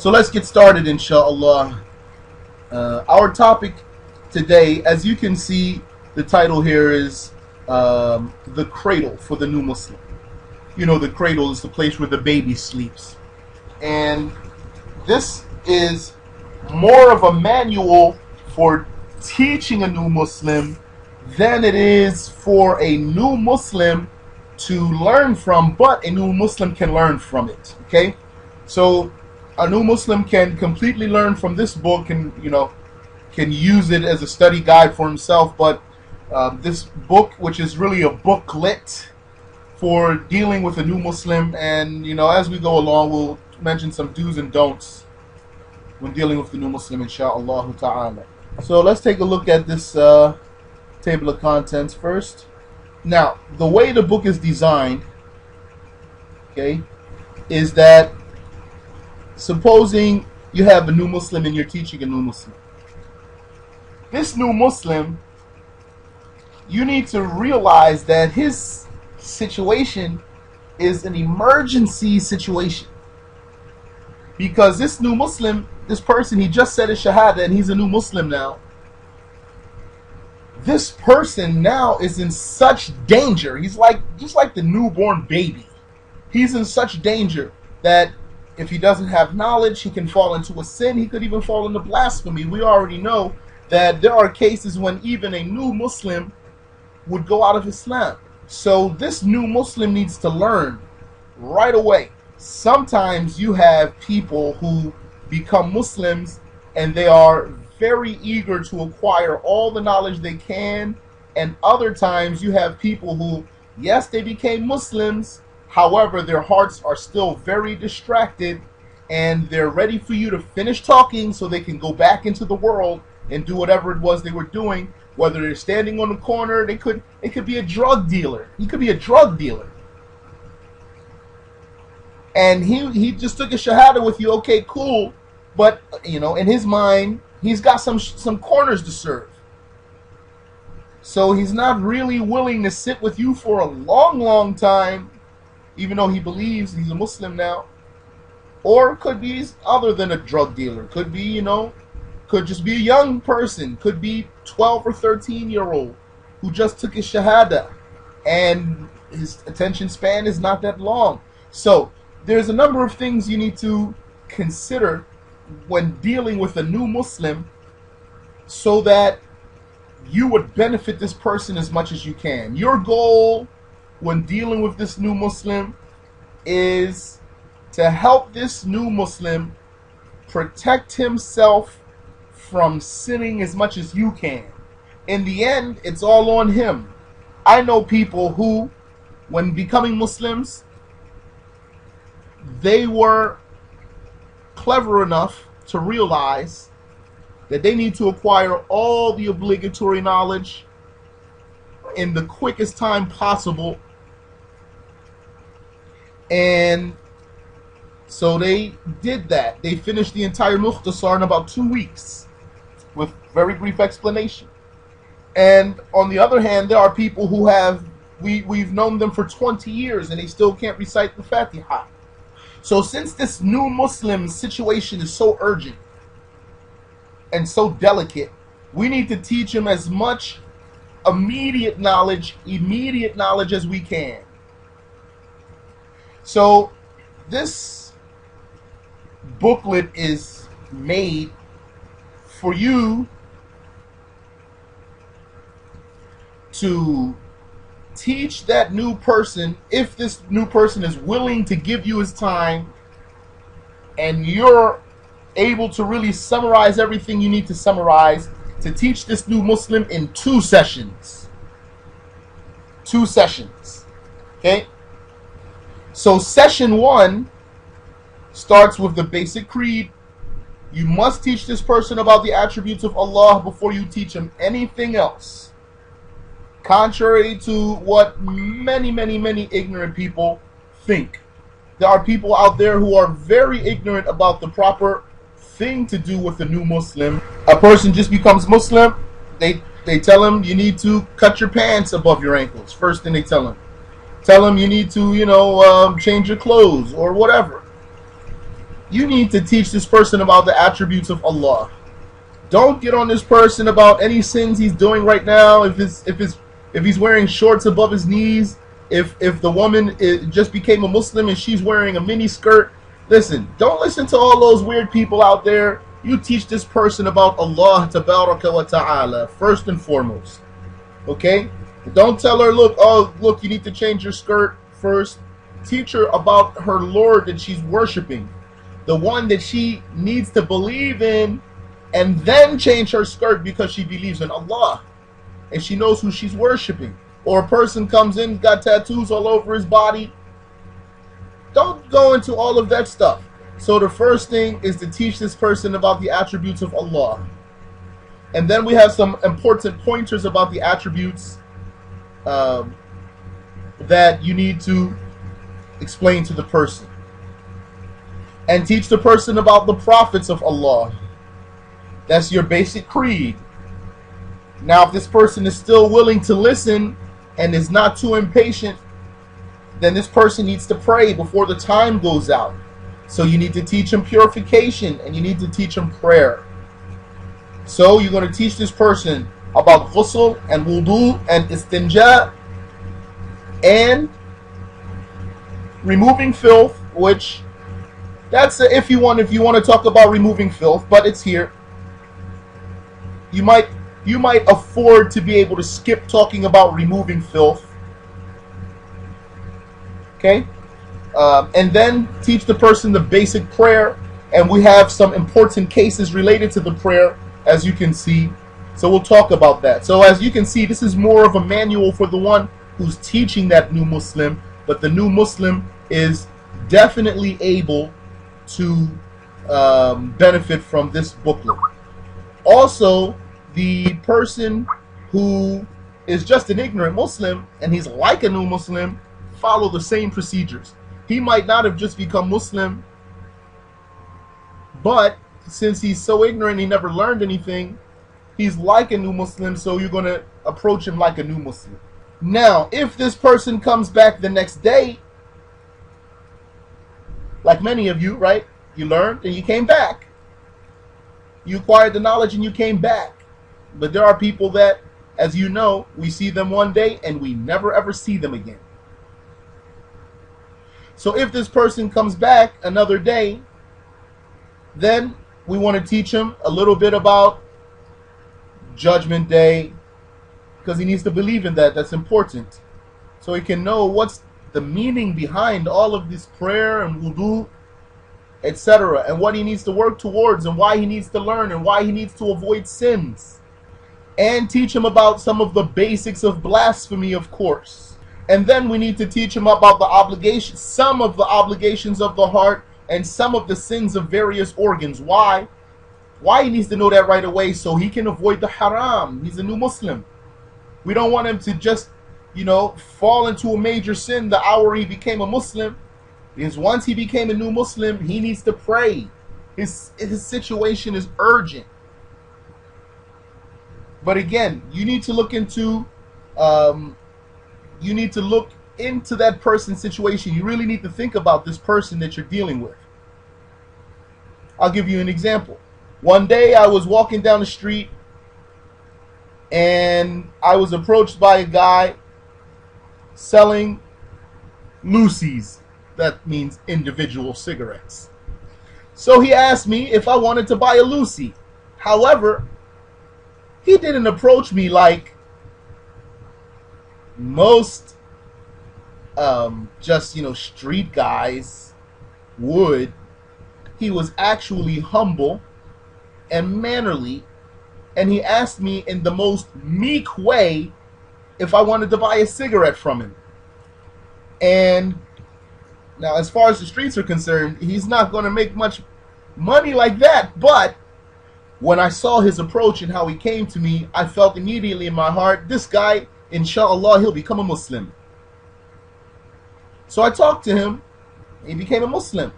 So let's get started, inshallah. Our topic today, as you can see, the title here is The Cradle for the New Muslim. You know, the cradle is the place where the baby sleeps. And this is more of a manual for teaching a new Muslim than it is for a new Muslim to learn from, but a new Muslim can learn from it. Okay? So a new Muslim can completely learn from this book and, can use it as a study guide for himself. But this book, which is really a booklet for dealing with a new Muslim, and, as we go along, we'll mention some do's and don'ts when dealing with the new Muslim, insha'Allah ta'ala. So let's take a look at this table of contents first. Now, the way the book is designed, okay, is that supposing you have a new Muslim and you're teaching a new Muslim. This new Muslim, you need to realize that his situation is an emergency situation. Because this new Muslim, this person, he just said his Shahada and he's a new Muslim now. This person now is in such danger. He's just like the newborn baby. He's in such danger that if he doesn't have knowledge, he can fall into a sin. He could even fall into blasphemy. We already know that there are cases when even a new Muslim would go out of Islam. So this new Muslim needs to learn right away. Sometimes you have people who become Muslims and they are very eager to acquire all the knowledge they can. And other times you have people who, yes, they became Muslims, however, their hearts are still very distracted and they're ready for you to finish talking so they can go back into the world and do whatever it was they were doing. Whether they're standing on the corner, it could be a drug dealer. He could be a drug dealer. And he just took a Shahada with you, okay, cool. But, in his mind, he's got some corners to serve. So he's not really willing to sit with you for a long, long time, even though he believes he's a Muslim now. Or could be other than a drug dealer. Could be, could just be a young person. Could be 12 or 13-year-old who just took his Shahada. And his attention span is not that long. So there's a number of things you need to consider when dealing with a new Muslim so that you would benefit this person as much as you can. Your goal when dealing with this new Muslim is to help this new Muslim protect himself from sinning as much as you can. In the end, it's all on him. I know people who, when becoming Muslims, they were clever enough to realize that they need to acquire all the obligatory knowledge in the quickest time possible. And so they did that. They finished the entire Mukhtasar in about 2 weeks with very brief explanation. And on the other hand, there are people who we've known them for 20 years and they still can't recite the Fatiha. So since this new Muslim situation is so urgent and so delicate, we need to teach him as much immediate knowledge as we can. So this booklet is made for you to teach that new person, if this new person is willing to give you his time and you're able to really summarize everything you need to summarize to teach this new Muslim in 2 sessions. 2 sessions. Okay? So session 1 starts with the basic creed. You must teach this person about the attributes of Allah before you teach him anything else. Contrary to what many ignorant people think. There are people out there who are very ignorant about the proper thing to do with the new Muslim. A person just becomes Muslim, they tell him you need to cut your pants above your ankles. First thing they tell him. Tell him you need to, change your clothes or whatever. You need to teach this person about the attributes of Allah. Don't get on this person about any sins he's doing right now. If he's wearing shorts above his knees, if the woman just became a Muslim and she's wearing a mini skirt. Listen, don't listen to all those weird people out there. You teach this person about Allah Tabaraka wa Ta'ala first and foremost. Okay? Don't tell her, look, you need to change your skirt first. Teach her about her Lord that she's worshiping. The one that she needs to believe in, and then change her skirt because she believes in Allah and she knows who she's worshiping. Or a person comes in, got tattoos all over his body. Don't go into all of that stuff. So the first thing is to teach this person about the attributes of Allah. And then we have some important pointers about the attributes that you need to explain to the person. And teach the person about the prophets of Allah. That's your basic creed. Now, if this person is still willing to listen and is not too impatient, then this person needs to pray before the time goes out. So you need to teach him purification and you need to teach him prayer. So you're going to teach this person about ghusl and wudu and istinja and removing filth, which that's if you want to talk about removing filth, but it's here. You might afford to be able to skip talking about removing filth. Okay? And then teach the person the basic prayer, and we have some important cases related to the prayer, as you can see. So we'll talk about that. So as you can see, this is more of a manual for the one who's teaching that new Muslim, but the new Muslim is definitely able to benefit from this booklet. Also, the person who is just an ignorant Muslim and he's like a new Muslim, follow the same procedures. He might not have just become Muslim, but since he's so ignorant, he never learned anything, he's like a new Muslim, so you're going to approach him like a new Muslim. Now, if this person comes back the next day, like many of you, right? You learned and you came back. You acquired the knowledge and you came back. But there are people that, as you know, we see them one day and we never ever see them again. So if this person comes back another day, then we want to teach him a little bit about Judgment Day, because he needs to believe in that. That's important. So he can know what's the meaning behind all of this prayer and wudu, etc., and what he needs to work towards and why he needs to learn and why he needs to avoid sins. And teach him about some of the basics of blasphemy, of course. And then we need to teach him about the obligations, some of the obligations of the heart and some of the sins of various organs. Why? Why he needs to know that right away so he can avoid the haram. He's a new Muslim. We don't want him to just, fall into a major sin the hour he became a Muslim. Because once he became a new Muslim, he needs to pray. His situation is urgent. But again, you need to look into that person's situation. You really need to think about this person that you're dealing with. I'll give you an example. One day I was walking down the street and I was approached by a guy selling Lucy's. That means individual cigarettes. So he asked me if I wanted to buy a Lucy. However, he didn't approach me like most street guys would. he was actually humble and mannerly, and he asked me in the most meek way if I wanted to buy a cigarette from him. And now, as far as the streets are concerned, he's not going to make much money like that. But when I saw his approach and how he came to me, I felt immediately in my heart, this guy, inshallah, he'll become a Muslim. So I talked to him. He became a Muslim.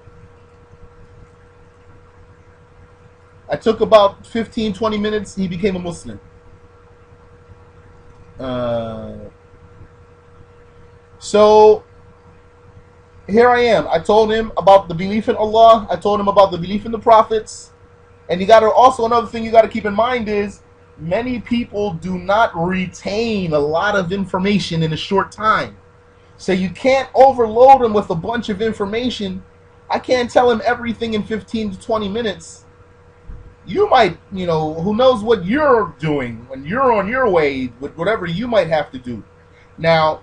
I took about 15, 20 minutes. He became a Muslim. So here I am. I told him about the belief in Allah. I told him about the belief in the prophets. And you got to also, another thing you got to keep in mind is many people do not retain a lot of information in a short time. So you can't overload them with a bunch of information. I can't tell him everything in 15 to 20 minutes. You might, who knows what you're doing when you're on your way with whatever you might have to do. Now,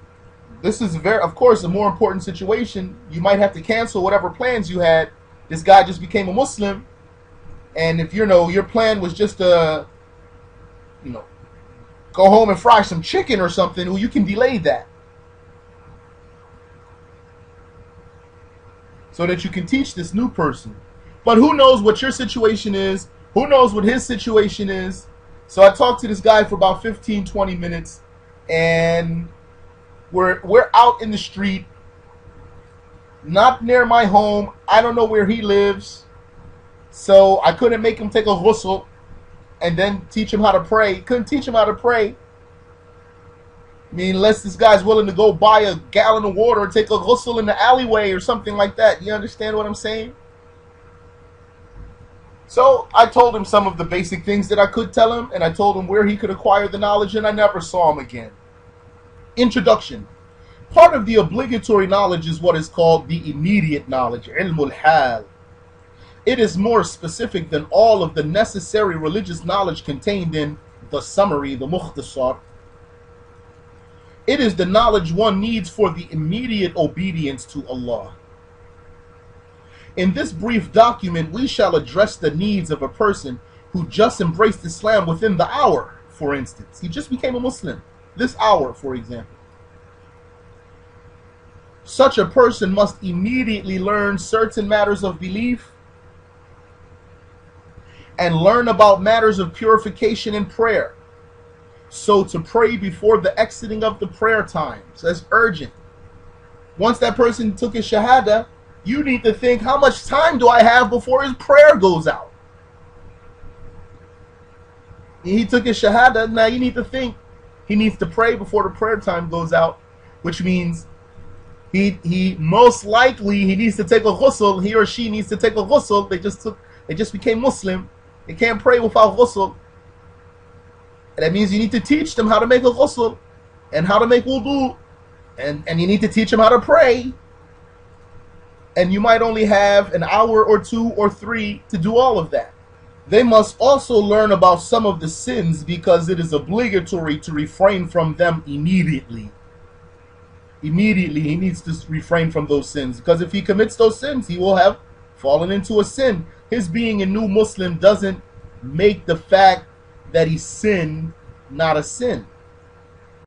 this is of course, a more important situation. You might have to cancel whatever plans you had. This guy just became a Muslim, and if your plan was just to, go home and fry some chicken or something, well, you can delay that so that you can teach this new person. But who knows what your situation is? Who knows what his situation is? So I talked to this guy for about 15, 20 minutes, and we're out in the street, not near my home. I don't know where he lives, so I couldn't make him take a ghusl and then teach him how to pray. Couldn't teach him how to pray. I mean, unless this guy's willing to go buy a gallon of water and take a ghusl in the alleyway or something like that. You understand what I'm saying? So I told him some of the basic things that I could tell him, and I told him where he could acquire the knowledge, and I never saw him again. Introduction. Part of the obligatory knowledge is what is called the immediate knowledge, ilmul hal. It is more specific than all of the necessary religious knowledge contained in the summary, the mukhtasar. It is the knowledge one needs for the immediate obedience to Allah. In this brief document, we shall address the needs of a person who just embraced Islam within the hour, for instance. He just became a Muslim. This hour, for example. Such a person must immediately learn certain matters of belief and learn about matters of purification and prayer. So to pray before the exiting of the prayer times, that's urgent. Once that person took his shahada, you need to think, how much time do I have before his prayer goes out? He took his shahada, now you need to think, he needs to pray before the prayer time goes out, which means he most likely he needs to take a ghusl. He or she needs to take a ghusl. They just became Muslim. They can't pray without ghusl. And that means you need to teach them how to make a ghusl and how to make wudu, and you need to teach them how to pray. And you might only have an hour or 2 or 3 to do all of that. They must also learn about some of the sins because it is obligatory to refrain from them immediately. Immediately, he needs to refrain from those sins, because if he commits those sins, he will have fallen into a sin. His being a new Muslim doesn't make the fact that he sinned not a sin.